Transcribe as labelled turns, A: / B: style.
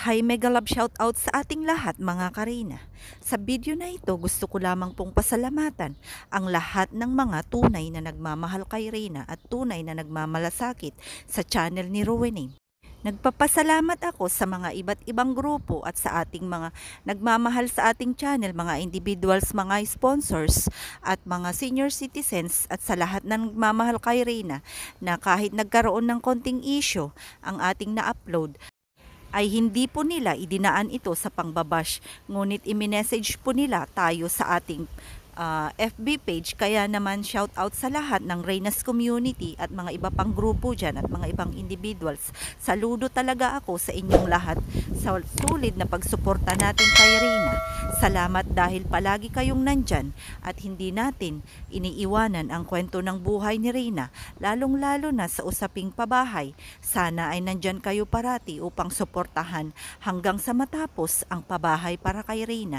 A: Hi, mega love shoutout sa ating lahat mga Karina. Sa video na ito, gusto ko lamang pong pasalamatan ang lahat ng mga tunay na nagmamahal kay Reyna at tunay na nagmamalasakit sa channel ni Rowene. Nagpapasalamat ako sa mga iba't ibang grupo at sa ating mga nagmamahal sa ating channel, mga individuals, mga sponsors at mga senior citizens at sa lahat na nagmamahal kay Reyna na kahit nagkaroon ng konting issue ang ating na-upload, ay hindi po nila idinaan ito sa pangbabash, ngunit i-message po nila tayo sa ating FB page. Kaya naman shout out sa lahat ng Reyna's community at mga iba pang grupo dyan at mga ibang individuals. Saludo talaga ako sa inyong lahat sa sulit na pagsuporta natin kay Reyna. Salamat dahil palagi kayong nandyan at hindi natin iniiwanan ang kwento ng buhay ni Reyna, lalong lalo na sa usaping pabahay. Sana ay nandyan kayo parati upang suportahan hanggang sa matapos ang pabahay para kay Reyna.